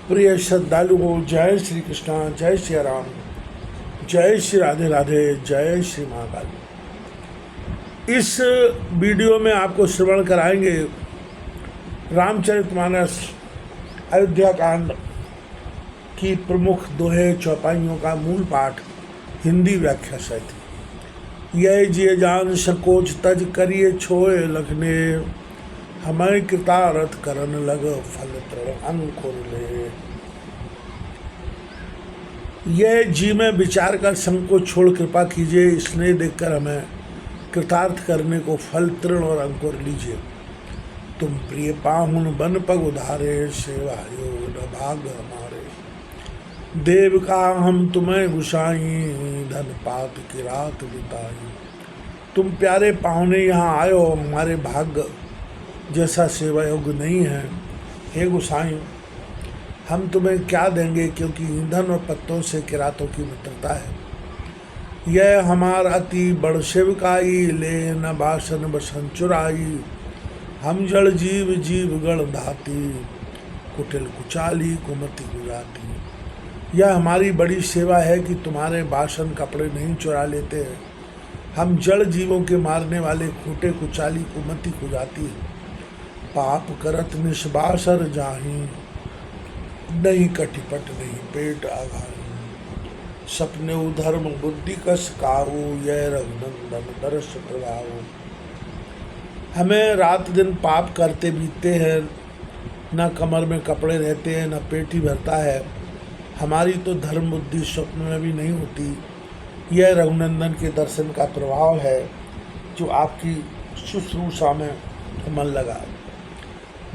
प्रिय श्रद्धालुओं, जय श्री कृष्णा, जय श्री राम, जय श्री राधे राधे, जय श्री महाकाल। इस वीडियो में आपको श्रवण कराएंगे रामचरितमानस अयोध्या कांड की प्रमुख दोहे चौपाइयों का मूल पाठ हिंदी व्याख्या सहित। यह जिय जान संकोच तज करिए छोए लखने, हमें कृतारथ करन लग फल तृण अंकुर ले। यह जी में विचार कर संकोच छोड़ कृपा कीजिए, स्नेह देखकर हमें कृतार्थ करने को फल तृण और अंकुर लीजिए। तुम प्रिय पाहुन बन पग उधारे, सेवा योग न भाग हमारे। देव का हम तुम्हें गुसाई, धन पात की रात बिताई। तुम प्यारे पाहुने यहाँ आयो, हमारे भाग्य जैसा सेवा योग्य नहीं है। हे गुसाई, हम तुम्हें क्या देंगे, क्योंकि ईंधन और पत्तों से किरातों की मित्रता है। यह हमार अति बड़ सेवकाई, ले न बासन बसन चुराई। हम जड़ जीव जीव गण धाती, कुटिल कुचाली कुमति गुजाती। यह हमारी बड़ी सेवा है कि तुम्हारे बासन कपड़े नहीं चुरा लेते हैं। हम जड़ जीवों के मारने वाले खूटे कुचाली कुमति कुजाती। पाप करत निष्बासर जाही, नहीं कटिपट नहीं पेट आघाई। सपने उधर्म बुद्धि कस काहू, यह रघुनंदन दर्श प्रभाऊ। हमें रात दिन पाप करते बीतते हैं, न कमर में कपड़े रहते हैं, न पेट ही भरता है। हमारी तो धर्म बुद्धि स्वप्न में भी नहीं होती। यह रघुनंदन के दर्शन का प्रभाव है, जो आपकी शुश्रूषा में मन लगा।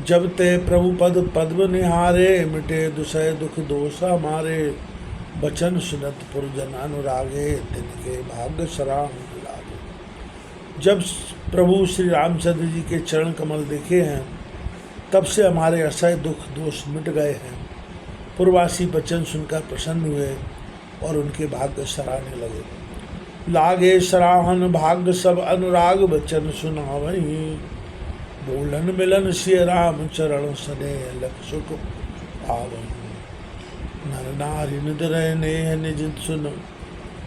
जब ते प्रभु पद पद्म निहारे, मिटे दुसह दुख दोष हमारे। बचन सुनत पुरजन अनुरागे, तिनके भाग्य सराम लागे। जब प्रभु श्री रामचंद्र जी के चरण कमल देखे हैं, तब से हमारे असह दुख दोष मिट गए हैं। पूर्वासी बचन सुनकर प्रसन्न हुए और उनके भाग्य सराहने लगे। लागे सराहन भाग्य सब अनुराग, बचन सुनावहीं। बोलन मिलन सिय राम चरण सने, लख सुख पावहीं। नर नारी निद रहने निज सुन,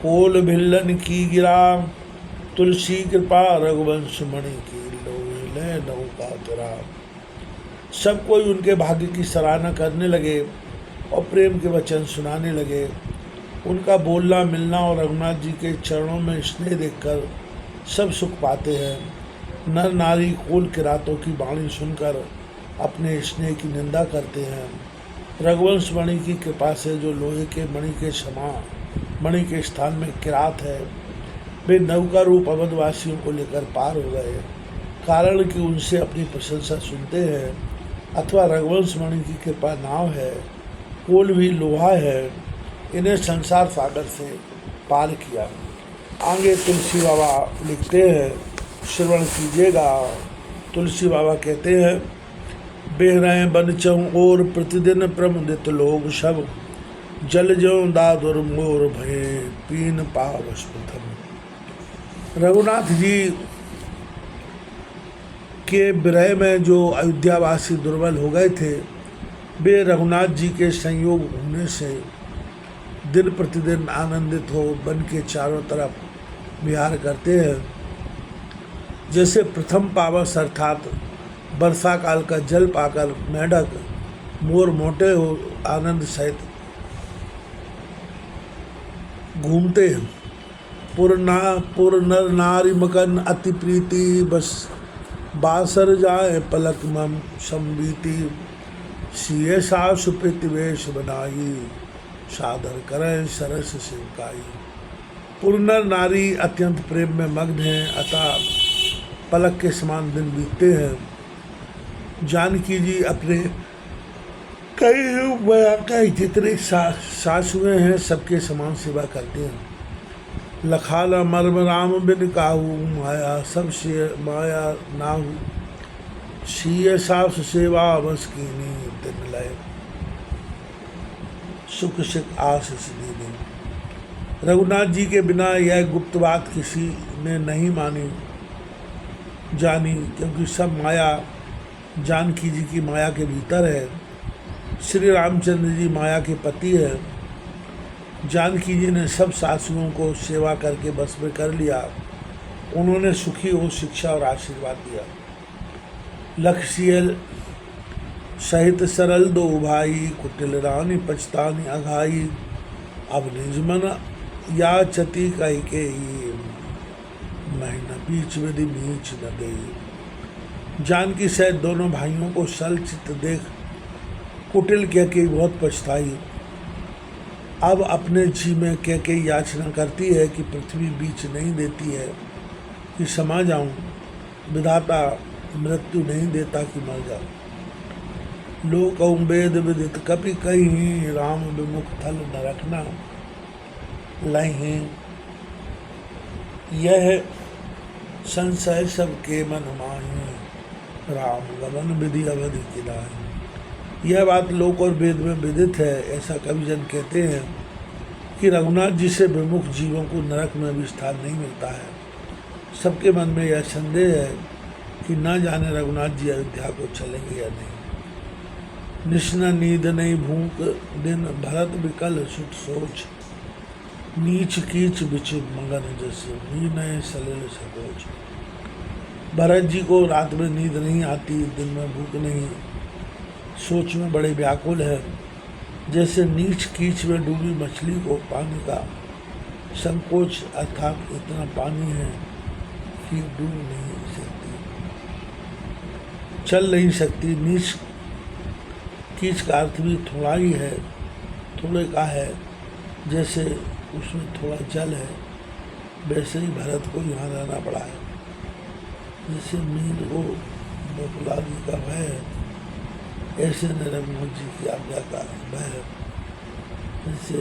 कोल भिल्लन की गिरा। तुलसी कृपा रघुवंश मणि की, लोहे नौका तेरा। सब कोई उनके भाग्य की सराहना करने लगे और प्रेम के वचन सुनाने लगे। उनका बोलना मिलना और रघुनाथ जी के चरणों में स्नेह देखकर सब सुख पाते हैं। नर नारी कोल किरातों की वाणी सुनकर अपने स्नेह की निंदा करते हैं। रघुवंश मणि की कृपा से जो लोहे के मणि के समा मणि के स्थान में किरात है, वे नौका रूप अवधवासियों को लेकर पार हो गए। कारण कि उनसे अपनी प्रशंसा सुनते हैं। अथवा रघुवंश मणि की कृपा नाव है, कोल भी लोहा है, इन्हें संसार सागर से पार किया। आगे तुलसी बाबा लिखते हैं, श्रवण कीजिएगा। तुलसी बाबा कहते हैं, बेहरें बन चहु और प्रतिदिन प्रमुदित लोग सब। जल ज्यों दादुर मोर भये, पीन पावस प्रथम। रघुनाथ जी के विरह में जो अयोध्यावासी दुर्बल हो गए थे, वे रघुनाथ जी के संयोग होने से दिन प्रतिदिन आनंदित हो वन के चारों तरफ विहार करते हैं। जैसे प्रथम पावस अर्थात वर्षा काल का जल पाकर मेढक मोर मोटे हो आनंद सहित घूमते हैं। पुर नर नारी मकन अति प्रीति, बस बासर जाए पलक मम संबीति। सिए सास प्रतिवेश बनाई, सादर करें सरस सेवकाई। पुरनर नारी अत्यंत प्रेम में मग्न हैं, अतः पलक के समान दिन बीतते हैं। जानकी जी अपने कई जितने सासुएं हैं, सबके समान सेवा करते हैं। लखाला मर्म राम बिन काहू, माया सबसे माया नाहू। सीय सास सेवा बस कीनी, तिन लय सुख सिख आशीष दीनी। रघुनाथ जी के बिना यह गुप्त बात किसी ने नहीं जानी, क्योंकि सब माया जानकी जी की माया के भीतर है। श्री रामचंद्र जी माया के पति है। जानकी जी ने सब सासुओं को सेवा करके बस में कर लिया। उन्होंने सुखी हो शिक्षा और आशीर्वाद दिया। लखसियल सहित सरल दो भाई, कुटिल रानी पछतानी अघाई। अब निज मन या चती कई के महीना बीच विधि बीच न दे। जानकी सहित दोनों भाइयों को सल चित्त देख कुटिल कैकेयी बहुत पछताई। अब अपने जी में कैकेयी याचना करती है कि पृथ्वी बीच नहीं देती है कि समा जाऊं, विधाता मृत्यु नहीं देता कि मर जाऊं। लोक वेद विदित कपि कहीं, राम विमुख थल न रखना लहीं। यह संशय सबके मन माही, राम गमन विधि अवधि किनाही। यह बात लोक और वेद में विदित है। ऐसा कविजन कहते हैं कि रघुनाथ जी से विमुख जीवों को नरक में भी स्थान नहीं मिलता है। सबके मन में यह संदेह है कि न जाने रघुनाथ जी अयोध्या को चलेंगे या नहीं। निश्न नींद नहीं भूख दिन, भरत विकल सुत सोच। नीच कीच बिच मगन जैसे, नीन सलिल सकोच। भरत जी को रात में नींद नहीं आती, दिन में भूख नहीं, सोच में बड़े व्याकुल है। जैसे नीच कीच में डूबी मछली को पानी का संकोच, अर्थात इतना पानी है कि डूब नहीं सकती, चल नहीं सकती। नीच कीच का अर्थ भी थोड़ा ही है, थोड़े का है। जैसे उसमें थोड़ा जल है, वैसे ही भरत को यहाँ रहना पड़ा है। जैसे नींद को बकुलादी का भय है, ऐसे नरेंद्र जी की आज्ञा का भय है। जैसे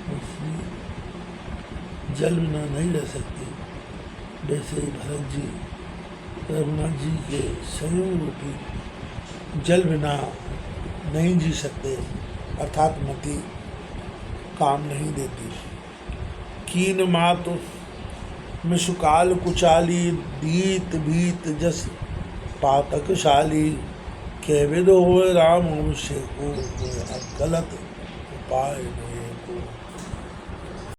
मछली जल बिना नहीं रह सकती, वैसे ही भरत जी रघुनाथ जी के संयोग रूपी जल बिना नहीं जी सकते, अर्थात मति काम नहीं देती। कीन मात मिसुकाल कुचाली, दीत भीत जस पातकशाली। कैविद होए राम अभिषेक को, अब गलत उपाय नहीं को।